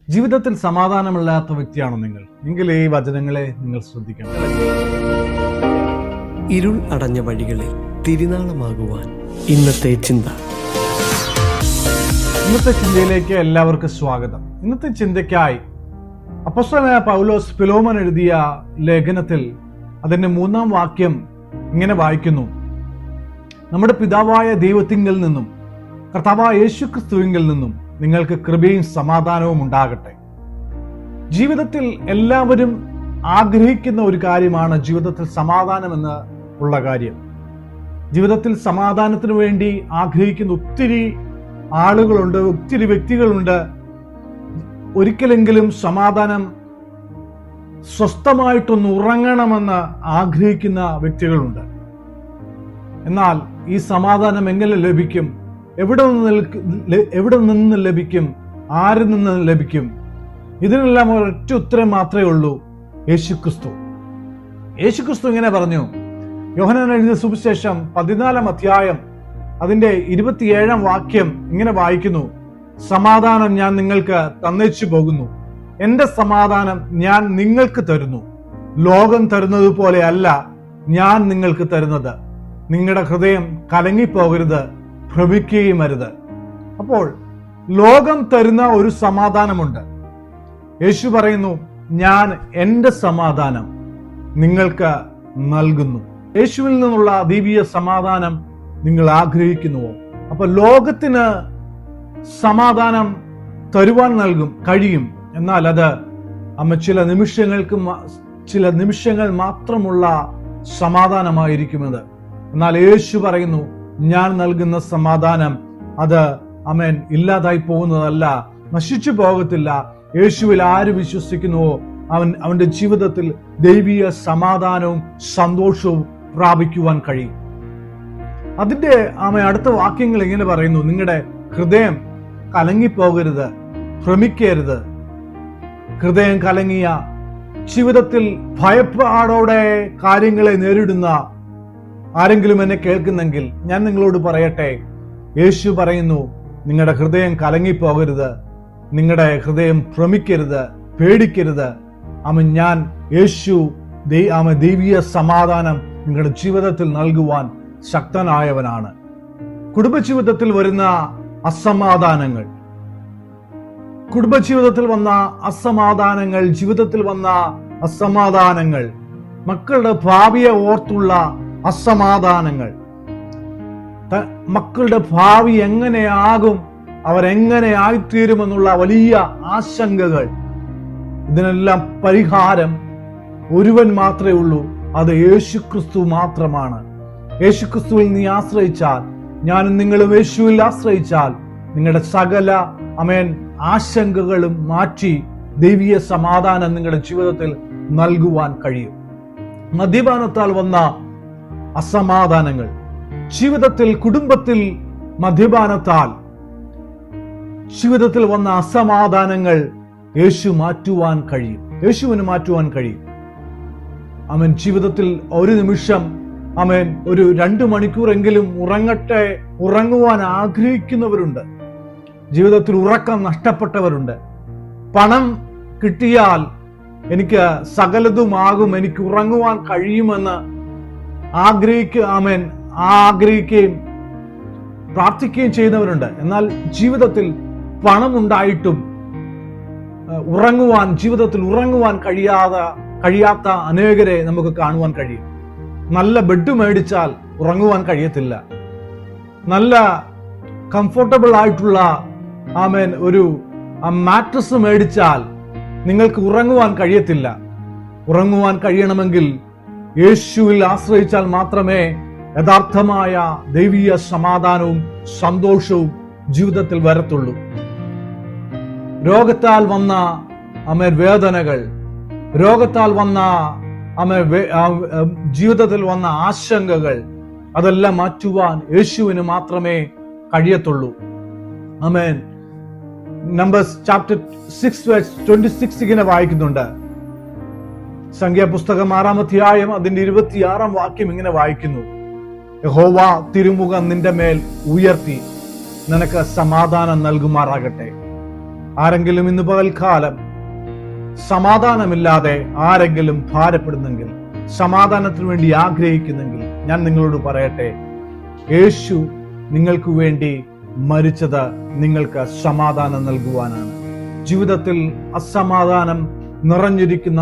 ജീവിതത്തിൽ സമാധാനമില്ലാത്ത വ്യക്തിയാണോ നിങ്ങൾ ഈ വചനങ്ങളെ നിങ്ങൾ ശ്രദ്ധിക്കണം. ഇരുൾ അടഞ്ഞ വഴികളിൽ തിരുനാളമാകുവാൻ ഇന്നത്തെ ചിന്ത. ഇന്നത്തെ ചിന്തയിലേക്ക് എല്ലാവർക്കും സ്വാഗതം. ഇന്നത്തെ ചിന്തയ്ക്കായി അപ്പോസ്തലനായ പൗലോസ് ഫിലോമോൻ എഴുതിയ ലേഖനത്തിൽ അതിന്റെ 3-ാം വാക്യം ഇങ്ങനെ വായിക്കുന്നു: നമ്മുടെ പിതാവായ ദൈവത്തിങ്കിൽ നിന്നും കർത്താവായ യേശുക്രിസ്തുവിങ്കിൽ നിന്നും നിങ്ങൾക്ക് കൃപയും സമാധാനവും ഉണ്ടാകട്ടെ. ജീവിതത്തിൽ എല്ലാവരും ആഗ്രഹിക്കുന്ന ഒരു കാര്യമാണ് ജീവിതത്തിൽ സമാധാനമെന്ന് ഉള്ള കാര്യം. ജീവിതത്തിൽ സമാധാനത്തിന് വേണ്ടി ആഗ്രഹിക്കുന്ന ഒത്തിരി ആളുകളുണ്ട്, ഒത്തിരി വ്യക്തികളുണ്ട്. ഒരിക്കലെങ്കിലും സമാധാനം സ്വസ്ഥമായിട്ടൊന്ന് ഉറങ്ങണമെന്ന് ആഗ്രഹിക്കുന്ന വ്യക്തികളുണ്ട്. എന്നാൽ ഈ സമാധാനം എങ്ങനെ ലഭിക്കും? എവിടെ നിന്ന് ലഭിക്കും? ആരിൽ നിന്ന് ലഭിക്കും? ഇതിനെല്ലാം ഒരൊറ്റ ഉത്തരം മാത്രമേ ഉള്ളൂ: യേശുക്രിസ്തു. യേശുക്രിസ്തു ഇങ്ങനെ പറഞ്ഞു. യോഹന്നാൻ എഴുതിയ സുവിശേഷം 14-ാം അധ്യായം അതിന്റെ 27-ാം വാക്യം ഇങ്ങനെ വായിക്കുന്നു: സമാധാനം ഞാൻ നിങ്ങൾക്ക് തന്നേച്ചു പോകുന്നു, എന്റെ സമാധാനം ഞാൻ നിങ്ങൾക്ക് തരുന്നു. ലോകം തരുന്നത് പോലെ അല്ല ഞാൻ നിങ്ങൾക്ക് തരുന്നത്. നിങ്ങളുടെ ഹൃദയം കലങ്ങിപ്പോകരുത്, ഭ്രമിക്കുകയും അരുത്. അപ്പോൾ ലോകം തരുന്ന ഒരു സമാധാനമുണ്ട്. യേശു പറയുന്നു, ഞാൻ എന്റെ സമാധാനം നിങ്ങൾക്ക് നൽകുന്നു. യേശുവിൽ നിന്നുള്ള ദൈവീയ സമാധാനം നിങ്ങൾ ആഗ്രഹിക്കുന്നുവോ? അപ്പൊ ലോകത്തിന് സമാധാനം തരുവാൻ കഴിയും. എന്നാൽ അത് ചില നിമിഷങ്ങൾ മാത്രമുള്ള സമാധാനമായിരിക്കുന്നത്. എന്നാൽ യേശു പറയുന്നു, ഞാൻ നൽകുന്ന സമാധാനം അത് ഇല്ലാതായി പോകുന്നതല്ല, നശിച്ചു പോകത്തില്ല. യേശുവിൽ ആര് വിശ്വസിക്കുന്നുവോ അവന്റെ ജീവിതത്തിൽ ദൈവീയ സമാധാനവും സന്തോഷവും പ്രാപിക്കുവാൻ കഴിയും. അതിന്റെ അടുത്ത വാക്യങ്ങൾ ഇങ്ങനെ പറയുന്നു: നിങ്ങളുടെ ഹൃദയം കലങ്ങിപ്പോകരുത്, ഭ്രമിക്കരുത്. ഹൃദയം കലങ്ങിയ, ജീവിതത്തിൽ ഭയപ്പാടോടെ കാര്യങ്ങളെ നേരിടുന്ന ആരെങ്കിലും എന്നെ കേൾക്കുന്നെങ്കിൽ ഞാൻ നിങ്ങളോട് പറയട്ടെ, യേശു പറയുന്നു, നിങ്ങളുടെ ഹൃദയം കലങ്ങിപ്പോകരുത്, നിങ്ങളുടെ ഹൃദയം ഭ്രമിക്കരുത്, പേടിക്കരുത്. ഞാൻ യേശു ദൈവീയ സമാധാനം നിങ്ങളുടെ ജീവിതത്തിൽ നൽകുവാൻ ശക്തനായവനാണ്. കുടുംബജീവിതത്തിൽ വരുന്ന അസമാധാനങ്ങൾ, ജീവിതത്തിൽ വന്ന അസമാധാനങ്ങൾ, മക്കളുടെ ഭാവിയെ ഓർത്തുള്ള അസമാധാനങ്ങൾ, മക്കളുടെ ഭാവി എങ്ങനെയാകും, അവരെങ്ങനെ ആയിത്തീരുമെന്നുള്ള വലിയ ആശങ്കകൾ, ഇതിനെല്ലാം പരിഹാരം ഒരുവൻ മാത്രമേ ഉള്ളൂ. അത് യേശുക്രിസ്തു മാത്രമാണ്. യേശുക്രിസ്തുവിൽ നീ ആശ്രയിച്ചാൽ, ഞാനും നിങ്ങളും യേശുവിൽ ആശ്രയിച്ചാൽ, നിങ്ങളുടെ സകല ആശങ്കകളും മാറ്റി ദൈവീയ സമാധാനം നിങ്ങളുടെ ജീവിതത്തിൽ നൽകുവാൻ കഴിയും. മദ്യപാനത്താൽ വന്ന അസമാധാനങ്ങൾ, ജീവിതത്തിൽ കുടുംബത്തിൽ മദ്യപാനത്താൽ ജീവിതത്തിൽ വന്ന അസമാധാനങ്ങൾ യേശുവിന് മാറ്റുവാൻ കഴിയും. ജീവിതത്തിൽ ഒരു നിമിഷം ഒരു 2 മണിക്കൂറെങ്കിലും ഉറങ്ങുവാൻ ആഗ്രഹിക്കുന്നവരുണ്ട്. ജീവിതത്തിൽ ഉറക്കം നഷ്ടപ്പെട്ടവരുണ്ട്. പണം കിട്ടിയാൽ എനിക്ക് സകലതുമാകും, എനിക്ക് ഉറങ്ങുവാൻ കഴിയുമെന്ന് ആഗ്രഹിക്കുകയും പ്രാർത്ഥിക്കുകയും ചെയ്യുന്നവരുണ്ട്. എന്നാൽ ജീവിതത്തിൽ പണമുണ്ടായിട്ടും ജീവിതത്തിൽ ഉറങ്ങുവാൻ കഴിയാത്ത അനേകരെ നമുക്ക് കാണുവാൻ കഴിയും. നല്ല ബെഡ് മേടിച്ചാൽ ഉറങ്ങുവാൻ കഴിയത്തില്ല. നല്ല കംഫർട്ടബിൾ ആയിട്ടുള്ള ഒരു മാട്രസ് മേടിച്ചാൽ നിങ്ങൾക്ക് ഉറങ്ങുവാൻ കഴിയത്തില്ല. ഉറങ്ങുവാൻ കഴിയണമെങ്കിൽ യേശുവിൽ ആശ്രയിച്ചാൽ മാത്രമേ യഥാർത്ഥമായ ദൈവീയ സമാധാനവും സന്തോഷവും ജീവിതത്തിൽ വരത്തുള്ളൂ. രോഗത്താൽ വന്ന വേദനകൾ, രോഗത്താൽ വന്ന ജീവിതത്തിൽ വന്ന ആശങ്കകൾ, അതെല്ലാം മാറ്റുവാൻ യേശുവിന് മാത്രമേ കഴിയത്തുള്ളൂ. നമ്പേഴ്സ് ചാപ്റ്റർ 6:26 ഇങ്ങനെ വായിക്കുന്നുണ്ട്. സംഖ്യാപുസ്തകം 6-ാം അധ്യായം അതിന്റെ 26-ാം വാക്യം ഇങ്ങനെ വായിക്കുന്നു: യഹോവ തിരുമുഖം നിന്റെ മേൽ ഉയർത്തി നിനക്ക് സമാധാനം നൽകുമാറാകട്ടെ. ആരെങ്കിലും ഇന്ന് പകൽക്കാലം സമാധാനമില്ലാതെ ആരെങ്കിലും ഭാരപ്പെടുന്നെങ്കിൽ, സമാധാനത്തിന് വേണ്ടി ആഗ്രഹിക്കുന്നെങ്കിൽ, ഞാൻ നിങ്ങളോട് പറയട്ടെ, യേശു നിങ്ങൾക്ക് വേണ്ടി മരിച്ചത് നിങ്ങൾക്ക് സമാധാനം നൽകുവാനാണ്. ജീവിതത്തിൽ അസമാധാനം നിറഞ്ഞിരിക്കുന്ന,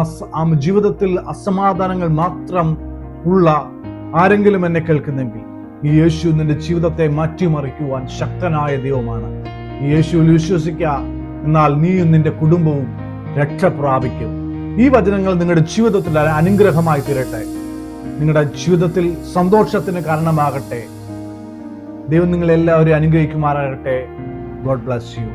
ജീവിതത്തിൽ അസമാധാനങ്ങൾ മാത്രം ഉള്ള ആരെങ്കിലും എന്നെ കേൾക്കുന്നെങ്കിൽ, ഈ യേശു നിന്റെ ജീവിതത്തെ മാറ്റിമറിക്കുവാൻ ശക്തനായ ദൈവമാണ്. ഈ യേശുവിൽ വിശ്വസിക്കുക, എന്നാൽ നീയും നിന്റെ കുടുംബവും രക്ഷ പ്രാപിക്കും. ഈ വചനങ്ങൾ നിങ്ങളുടെ ജീവിതത്തിൽ അനുഗ്രഹമായി തീരട്ടെ, നിങ്ങളുടെ ജീവിതത്തിൽ സന്തോഷത്തിന് കാരണമാകട്ടെ. ദൈവം നിങ്ങളെല്ലാവരെയും അനുഗ്രഹിക്കുമാറാകട്ടെ. God bless you.